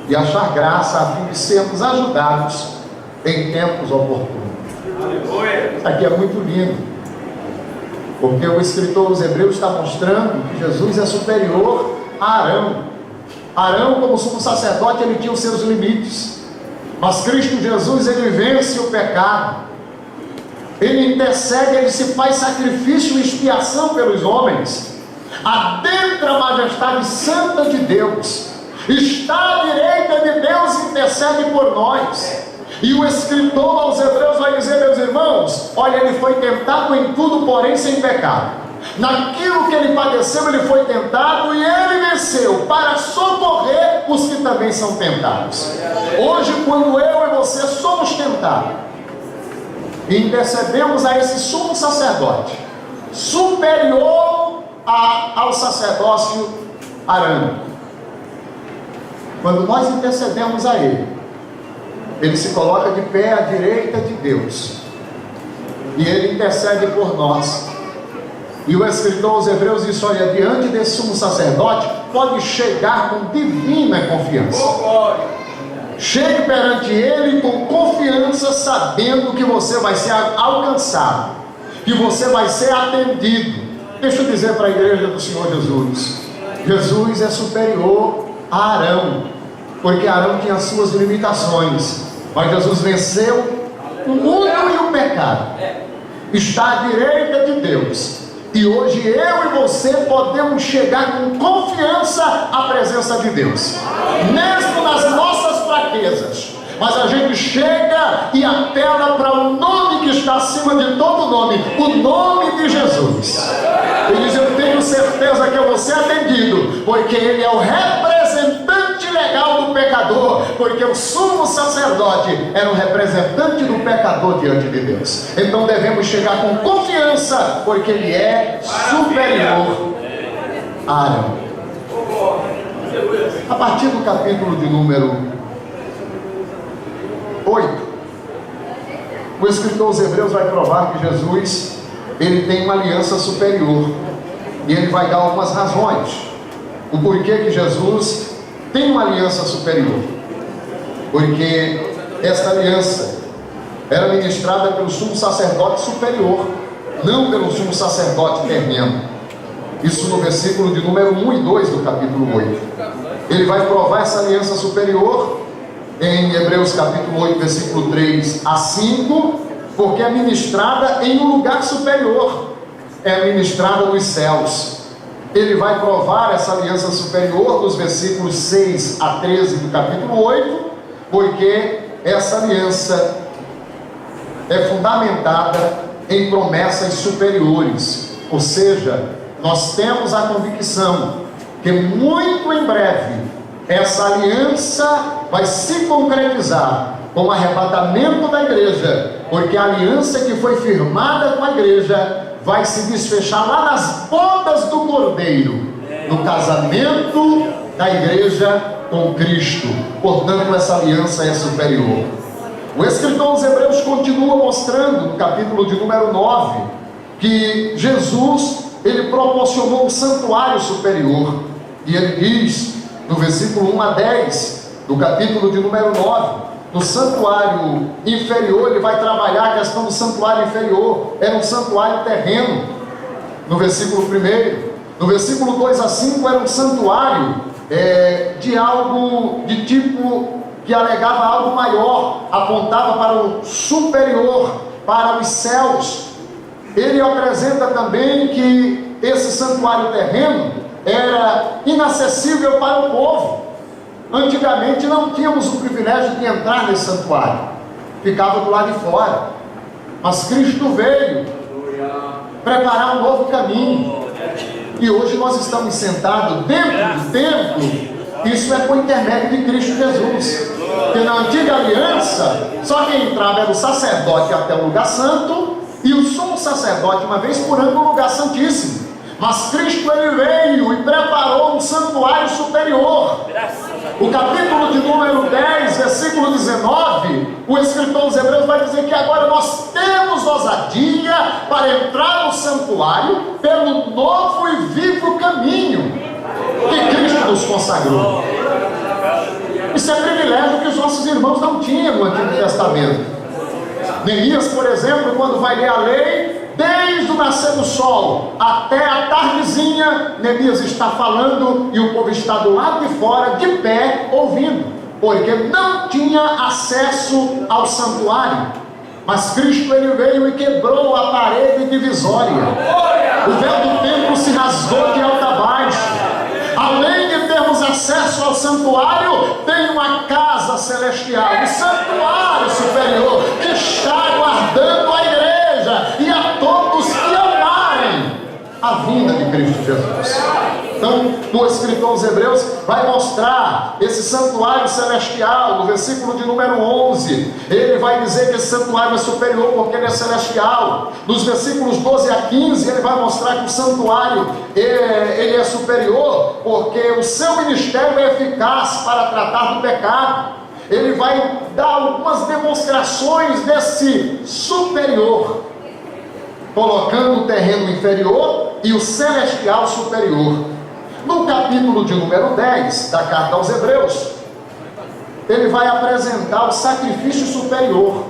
e achar graça, a fim de sermos ajudados em tempos oportunos. Isso aqui é muito lindo, porque o escritor dos Hebreus está mostrando que Jesus é superior a Arão. Arão, como sumo sacerdote, ele tinha os seus limites, mas Cristo Jesus, ele vence o pecado, ele intercede, ele se faz sacrifício e expiação pelos homens, adentra a majestade santa de Deus, está à direita de Deus e intercede por nós. E o escritor aos Hebreus vai dizer: meus irmãos, olha, ele foi tentado em tudo, porém sem pecado. Naquilo que ele padeceu, ele foi tentado e ele venceu, para socorrer os que também são tentados. Hoje, quando eu e você somos tentados e intercedemos a esse sumo sacerdote, superior ao sacerdócio arâmico, quando nós intercedemos a ele, ele se coloca de pé à direita de Deus, e ele intercede por nós. E o escritor aos Hebreus diz: olha, diante desse sumo sacerdote, pode chegar com divina confiança. Chegue perante Ele com confiança, sabendo que você vai ser alcançado, que você vai ser atendido. Deixa eu dizer para a igreja do Senhor Jesus: Jesus é superior a Arão, porque Arão tinha as suas limitações, mas Jesus venceu o mundo e o pecado, está à direita de Deus, e hoje eu e você podemos chegar com confiança à presença de Deus, mesmo nas nossas fraquezas, mas a gente chega e apela para o nome que está acima de todo nome, o nome de Jesus, e diz: eu tenho certeza que eu vou ser atendido, porque Ele é o representante legal do pecador, porque o sumo sacerdote era um representante do pecador diante de Deus. Então devemos chegar com confiança, porque Ele é superior a Arão. A partir do capítulo de número 8, o escritor aos Hebreus vai provar que Jesus, ele tem uma aliança superior, e ele vai dar algumas razões o porquê que Jesus tem uma aliança superior. Porque esta aliança era ministrada pelo sumo sacerdote superior, não pelo sumo sacerdote terreno. Isso no versículo de número 1 e 2 do capítulo 8. Ele vai provar essa aliança superior em Hebreus capítulo 8, versículo 3 a 5, porque é ministrada em um lugar superior, é ministrada nos céus. Ele vai provar essa aliança superior dos versículos 6 a 13 do capítulo 8, porque essa aliança é fundamentada em promessas superiores, ou seja, nós temos a convicção que muito em breve essa aliança vai se concretizar com o arrebatamento da igreja, porque a aliança que foi firmada com a igreja vai se desfechar lá nas bodas do Cordeiro, no casamento da igreja com Cristo. Portanto, essa aliança é superior. O escritor dos Hebreus continua mostrando no capítulo de número 9 que Jesus, ele proporcionou um santuário superior, e ele diz no versículo 1 a 10 do capítulo de número 9, no santuário inferior, ele vai trabalhar a questão do santuário inferior, era um santuário terreno, no versículo 1. No versículo 2 a 5 era um santuário de algo, de tipo que alegava algo maior, apontava para o superior, para os céus. Ele apresenta também que esse santuário terreno era inacessível para o povo. Antigamente não tínhamos o privilégio de entrar nesse santuário, ficava do lado de fora, mas Cristo veio preparar um novo caminho, e hoje nós estamos sentados dentro do templo. Isso é por intermédio de Cristo Jesus, porque na antiga aliança só quem entrava era o sacerdote até o lugar santo, e o sumo sacerdote uma vez por ano no lugar santíssimo. Mas Cristo, ele veio e preparou um santuário superior. O capítulo de número 10, versículo 19, o escritor dos Hebreus vai dizer que agora nós temos ousadia para entrar no santuário pelo novo e vivo caminho que Cristo nos consagrou. Isso é privilégio que os nossos irmãos não tinham no Antigo Testamento. Neemias, por exemplo, quando vai ler a lei, desde o nascer do sol até a tardezinha, Neemias está falando e o povo está do lado de fora, de pé, ouvindo, porque não tinha acesso ao santuário. Mas Cristo, ele veio e quebrou a parede divisória. O véu do templo se rasgou de alto a baixo. Além de termos acesso ao santuário, tem uma casa celestial, um santuário superior que está aguardando a igreja e a todos que amarem a vinda de Cristo Jesus. Então, o escritor dos Hebreus vai mostrar esse santuário celestial, no versículo de número 11, ele vai dizer que esse santuário é superior porque ele é celestial. Nos versículos 12 a 15, ele vai mostrar que o santuário ele é superior porque o seu ministério é eficaz para tratar do pecado. Ele vai dar algumas demonstrações desse superior, colocando o terreno inferior e o celestial superior. No capítulo de número 10 da carta aos Hebreus, ele vai apresentar o sacrifício superior.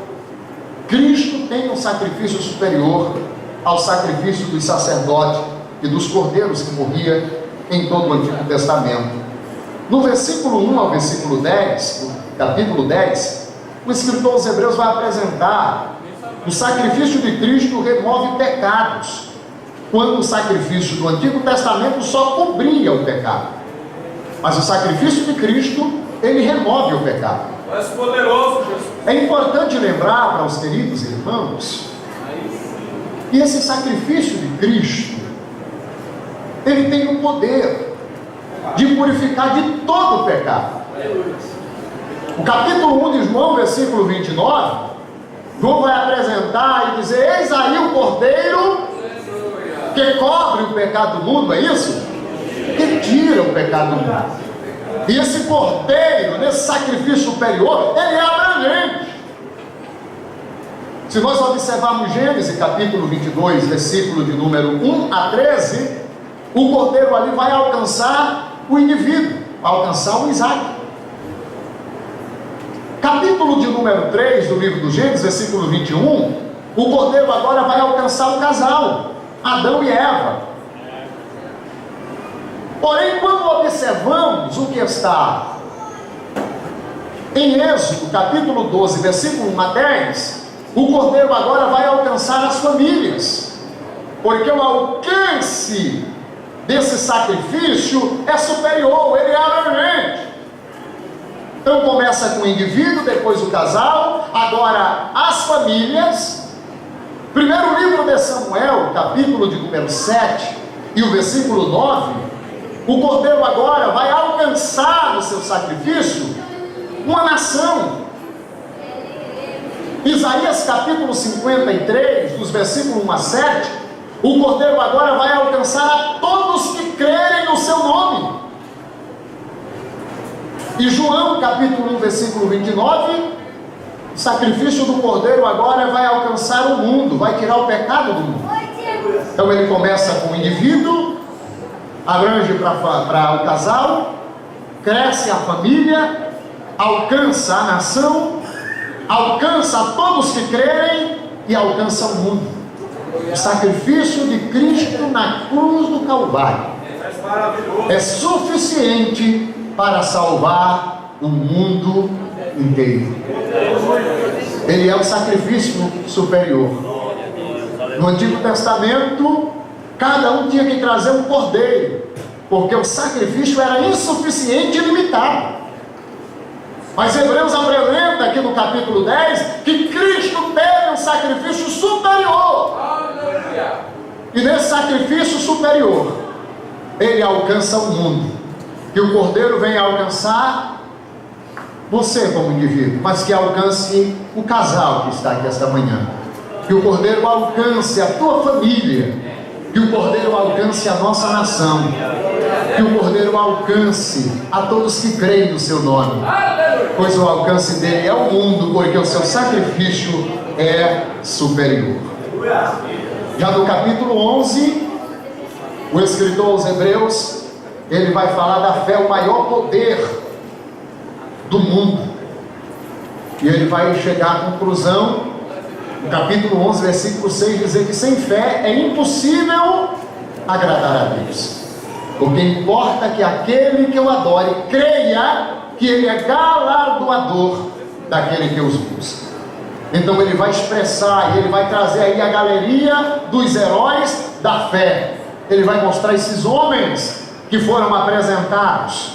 Cristo tem um sacrifício superior ao sacrifício dos sacerdotes e dos cordeiros que morria em todo o Antigo Testamento. No versículo 1 ao versículo 10, capítulo 10, o escritor aos Hebreus vai apresentar o sacrifício de Cristo remove pecados, quando o sacrifício do Antigo Testamento só cobria o pecado. Mas o sacrifício de Cristo, ele remove o pecado. És poderoso, Jesus. É importante lembrar para os queridos irmãos que esse sacrifício de Cristo, ele tem o poder de purificar de todo o pecado. O capítulo 1 de João, versículo 29, João vai apresentar e dizer: eis aí o Cordeiro que cobre o pecado do mundo, é isso? Que tira o pecado do mundo. E esse Cordeiro, nesse sacrifício superior, ele é abrangente. Se nós observarmos Gênesis capítulo 22, versículo de número 1 a 13, o Cordeiro ali vai alcançar o indivíduo, vai alcançar o Isaac. Capítulo de número 3 do livro do Gênesis, versículo 21, o Cordeiro agora vai alcançar o casal, Adão e Eva. Porém, quando observamos o que está em Êxodo, capítulo 12, versículo 1 a 10, o Cordeiro agora vai alcançar as famílias, porque o alcance desse sacrifício é superior, ele é abrangente. Então começa com o indivíduo, depois o casal, agora as famílias. Primeiro livro de Samuel, capítulo de número 7 e o versículo 9, o Cordeiro agora vai alcançar no seu sacrifício uma nação. Isaías capítulo 53, dos versículos 1 a 7, o Cordeiro agora vai alcançar a todos que crerem no seu nome. E João capítulo 1, versículo 29, o sacrifício do Cordeiro agora vai alcançar o mundo, vai tirar o pecado do mundo. Então ele começa com o indivíduo, abrange para o casal, cresce a família, alcança a nação, alcança a todos que crerem e alcança o mundo. O sacrifício de Cristo na cruz do Calvário é suficiente para salvar o mundo inteiro. Ele é o sacrifício superior. No Antigo Testamento, cada um tinha que trazer um cordeiro, porque o sacrifício era insuficiente e limitado. Mas Hebreus apresenta aqui no capítulo 10 que Cristo teve um sacrifício superior. E nesse sacrifício superior, ele alcança o mundo. Que o Cordeiro venha alcançar você como indivíduo, mas que alcance o casal que está aqui esta manhã. Que o Cordeiro alcance a tua família. Que o Cordeiro alcance a nossa nação. Que o Cordeiro alcance a todos que creem no seu nome. Pois o alcance dele é o mundo, porque o seu sacrifício é superior. Já no capítulo 11, o escritor aos Hebreus, ele vai falar da fé, o maior poder do mundo. E ele vai chegar à conclusão, no capítulo 11, versículo 6, dizer que sem fé é impossível agradar a Deus. Porque importa que aquele que o adore creia que ele é galardoador daquele que os busca. Então ele vai expressar, e ele vai trazer aí a galeria dos heróis da fé. Ele vai mostrar esses homens que foram apresentados.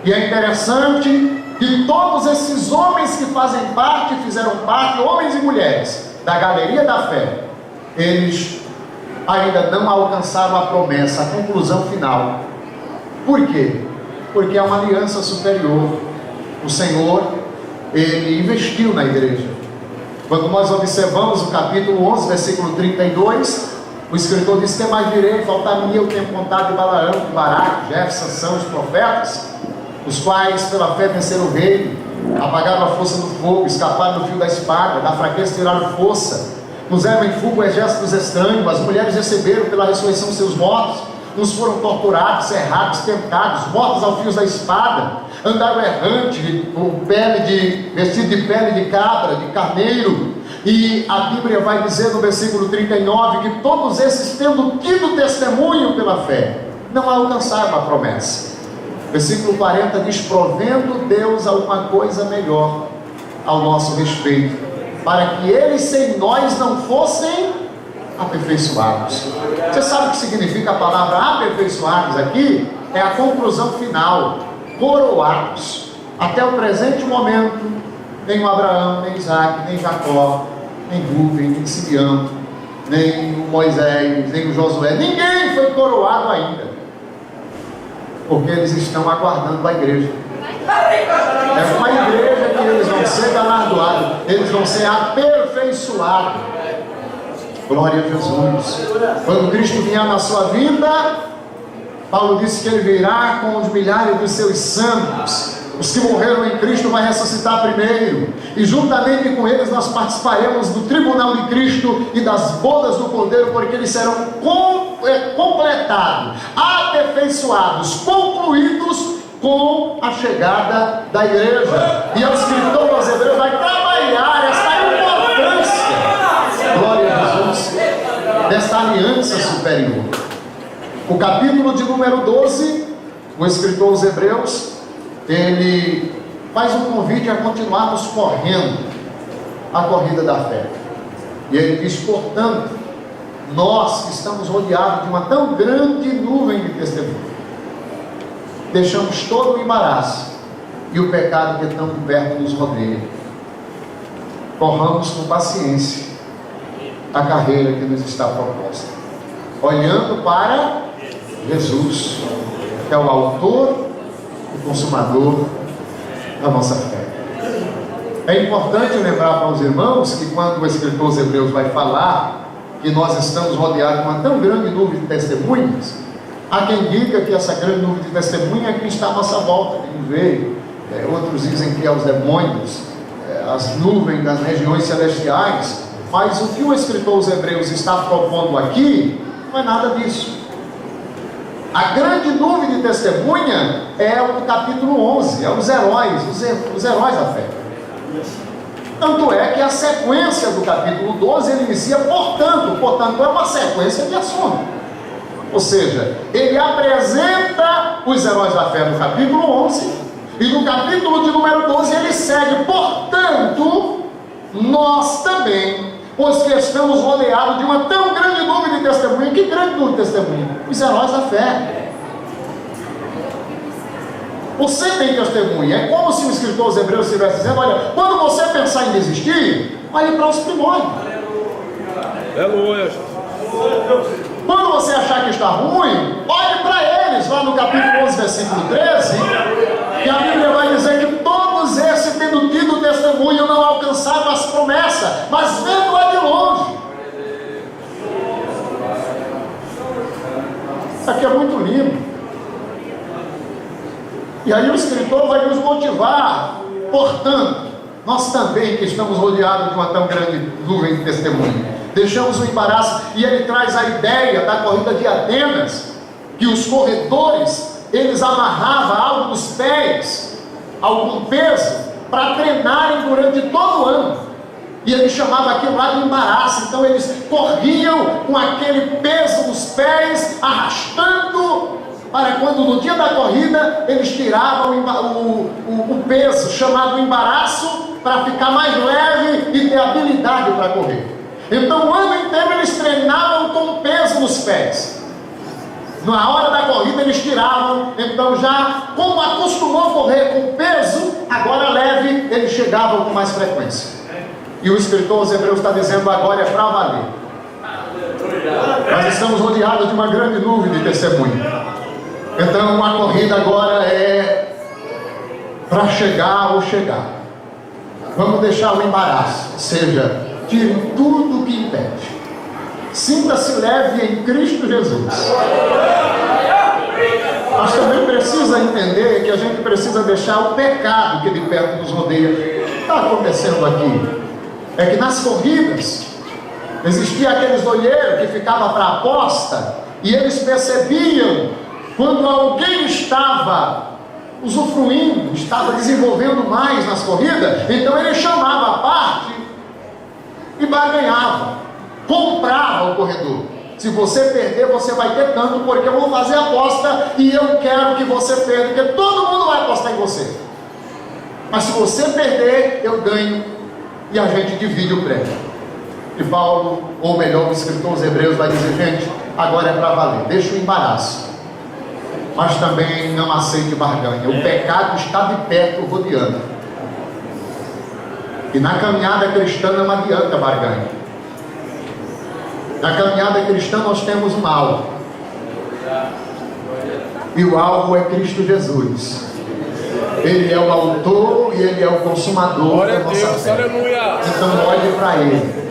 E é interessante que todos esses homens que fazem parte, fizeram parte, homens e mulheres da galeria da fé, eles ainda não alcançaram a promessa, a conclusão final. Por quê? Porque é uma aliança superior. O Senhor, ele investiu na igreja. Quando nós observamos o capítulo 11, versículo 32, o escritor diz: que mais direi? Faltar-me eu tenho contado de Balaão, de Baraque, Jefes, Sansão, os profetas, os quais pela fé venceram o rei, apagaram a força do fogo, escaparam do fio da espada, da fraqueza tiraram força, puseram em fuga o exército dos estranhos, as mulheres receberam pela ressurreição seus mortos, uns foram torturados, serrados, tentados, mortos ao fio da espada, andaram errante, vestido de pele de cabra, de carneiro. E a Bíblia vai dizer no versículo 39 que todos esses, tendo tido testemunho pela fé, não alcançaram a promessa. Versículo 40 diz: provendo Deus alguma coisa melhor ao nosso respeito, para que eles sem nós não fossem aperfeiçoados. Você sabe o que significa a palavra aperfeiçoados aqui? É a conclusão final, coroados. Até o presente momento, nem o Abraão, nem Isaac, nem Jacó, nem Rúben, nem Simeão, nem o Moisés, nem o Josué, ninguém foi coroado ainda, porque eles estão aguardando a igreja. É com a igreja que eles vão ser galardoados, eles vão ser aperfeiçoados. Glória a Jesus. Quando Cristo vier na sua vida, Paulo disse que ele virá com os milhares dos seus santos. Os que morreram em Cristo vai ressuscitar primeiro, e juntamente com eles nós participaremos do tribunal de Cristo e das bodas do Cordeiro, porque eles serão completados, aperfeiçoados, concluídos com a chegada da igreja. E o escritor aos Hebreus vai trabalhar essa importância, glória a Jesus, desta aliança superior. O capítulo de número 12, o escritor aos Hebreus, ele faz um convite a continuarmos correndo a corrida da fé. E ele diz: portanto, nós que estamos rodeados de uma tão grande nuvem de testemunho, deixamos todo o embaraço e o pecado que tão perto nos rodeia, corramos com paciência a carreira que nos está proposta, olhando para Jesus, que é o autor e consumador da nossa fé. É importante lembrar para os irmãos que quando o escritor aos Hebreus vai falar que nós estamos rodeados de uma tão grande nuvem de testemunhas, há quem diga que essa grande nuvem de testemunha é quem está à nossa volta, que nos vê. Outros dizem que é os demônios, as nuvens das regiões celestiais. Mas o que o escritor aos Hebreus está propondo aqui não é nada disso. A grande nuvem de testemunha é o do capítulo 11, é os heróis da fé. Tanto é que a sequência do capítulo 12 ele inicia portanto é uma sequência de assuntos. Ou seja, ele apresenta os heróis da fé no capítulo 11, e no capítulo de número 12 ele segue: portanto, nós também, pois que estamos rodeados de uma tão grande nuvem de testemunha. Que grande nuvem de testemunha? Os heróis da fé. Você tem testemunha. É como se o escritor aos Hebreus estivesse dizendo: olha, quando você pensar em desistir, olhe para os primórdios. Aleluia. Quando você achar que está ruim, olhe para eles. Lá no capítulo 11, versículo 13, que a Bíblia vai dizer que todos esses, tendo tido testemunho, não alcançaram as promessas, mas vendo-a de longe. Isso aqui é muito lindo. E aí o escritor vai nos motivar: portanto, nós também, que estamos rodeados de uma tão grande nuvem de testemunho, deixamos o embaraço. E ele traz a ideia da corrida de Atenas, que os corredores, eles amarravam algo nos pés, algum peso, para treinarem durante todo o ano. E ele chamava aquilo lá de embaraço. Então eles corriam com aquele peso nos pés, arrastando, para quando no dia da corrida eles tiravam o peso, chamado embaraço, para ficar mais leve e ter habilidade para correr. Então o ano inteiro eles treinavam com o peso nos pés. Na hora da corrida eles tiravam. Então, já como acostumou a correr com peso, agora leve, eles chegavam com mais frequência. E o escritor aos Hebreus está dizendo: agora é para valer. Nós estamos rodeados de uma grande nuvem de testemunho. Então a corrida agora é para chegar ou chegar. Vamos deixar o embaraço, ou seja, tire tudo o que impede. Sinta-se leve em Cristo Jesus. Mas também precisa entender que a gente precisa deixar o pecado que de perto nos rodeia. O que está acontecendo aqui é que nas corridas existia aqueles olheiros que ficavam para aposta e eles percebiam quando alguém estava usufruindo, estava desenvolvendo mais nas corridas, então ele chamava a parte e barganhava, comprava o corredor. Se você perder, você vai ter tanto, porque eu vou fazer a aposta e eu quero que você perca, porque todo mundo vai apostar em você. Mas se você perder, eu ganho e a gente divide o prêmio. E Paulo, ou melhor, o escritor aos Hebreus vai dizer: gente, agora é para valer, deixa o embaraço, mas também não aceite barganha. O pecado está de perto rodeando, e na caminhada cristã não adianta barganha. Na caminhada cristã nós temos um alvo, e o alvo é Cristo Jesus. Ele é o autor e Ele é o consumador da nossa fé. Então olhe para Ele.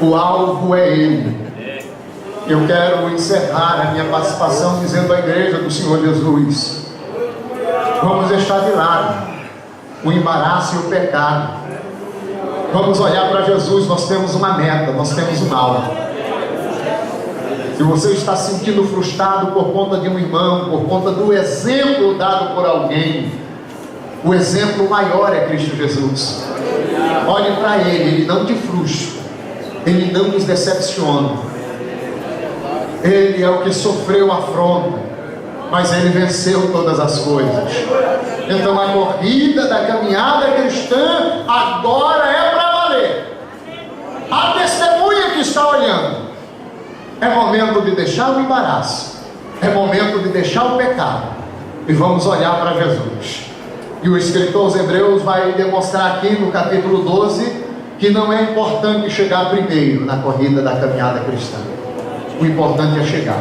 O alvo é Ele. Eu quero encerrar a minha participação dizendo à igreja do Senhor Jesus: vamos deixar de lado o embaraço e o pecado. Vamos olhar para Jesus. Nós temos uma meta, nós temos um alvo. Se você está se sentindo frustrado por conta de um irmão, por conta do exemplo dado por alguém, o exemplo maior é Cristo Jesus. Olhe para Ele, Ele não te frustra, Ele não nos decepciona. Ele é o que sofreu afronta, mas Ele venceu todas as coisas. Então a corrida da caminhada cristã agora é para valer. A testemunha que está olhando, é momento de deixar o embaraço, é momento de deixar o pecado, e vamos olhar para Jesus. E o escritor aos Hebreus vai demonstrar aqui no capítulo 12 que não é importante chegar primeiro na corrida da caminhada cristã. O importante é chegar.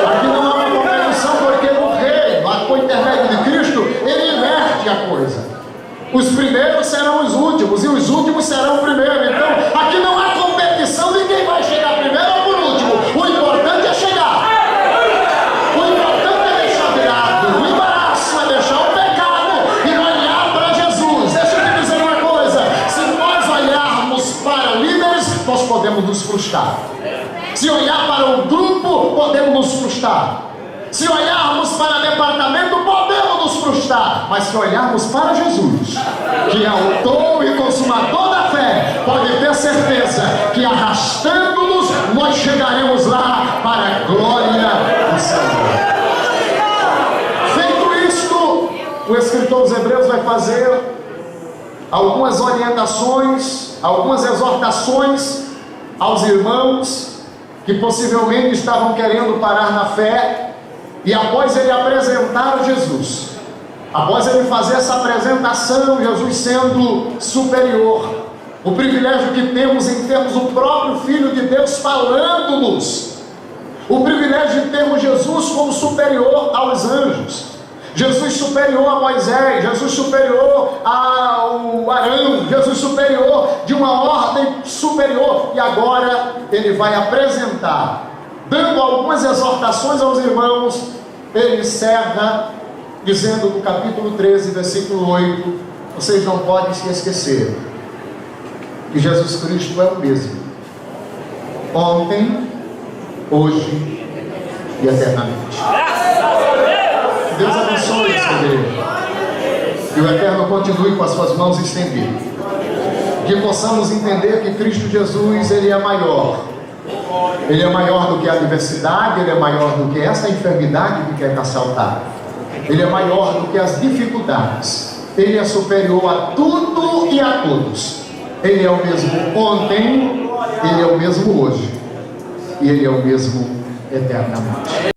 Aqui não há uma competição, porque o reino, por intermédio de Cristo, ele inverte a coisa. Os primeiros serão os últimos, e os últimos serão os primeiros. Então, aqui não há competição de quem vai chegar primeiro ou por último. O importante é chegar. O importante é deixar virado. O embaraço é deixar o pecado e olhar para Jesus. Deixa eu te dizer uma coisa: se nós olharmos para líderes, nós podemos nos frustrar. Se olhar para um grupo, podemos nos frustrar. Se olharmos para departamento, podemos nos frustrar. Mas se olharmos para Jesus, que é autor e consumador da fé, pode ter certeza que arrastando-nos, nós chegaremos lá para a glória do Senhor. Feito isto, o escritor dos Hebreus vai fazer algumas orientações, algumas exortações aos irmãos que possivelmente estavam querendo parar na fé. E após ele apresentar Jesus, após ele fazer essa apresentação, Jesus sendo superior, o privilégio que temos em termos o próprio Filho de Deus falando-nos, o privilégio de termos Jesus como superior aos anjos, Jesus superior a Moisés, Jesus superior ao Arão, Jesus superior de uma ordem superior. E agora ele vai apresentar, dando algumas exortações aos irmãos. Ele encerra dizendo no capítulo 13, versículo 8: vocês não podem se esquecer que Jesus Cristo é o mesmo, ontem, hoje e eternamente. Deus abençoe essa igreja, e o Eterno continue com as suas mãos estendidas, que possamos entender que Cristo Jesus, Ele é maior. Ele é maior do que a adversidade, Ele é maior do que essa enfermidade que quer te assaltar. Ele é maior do que as dificuldades. Ele é superior a tudo e a todos. Ele é o mesmo ontem, Ele é o mesmo hoje, e Ele é o mesmo eternamente.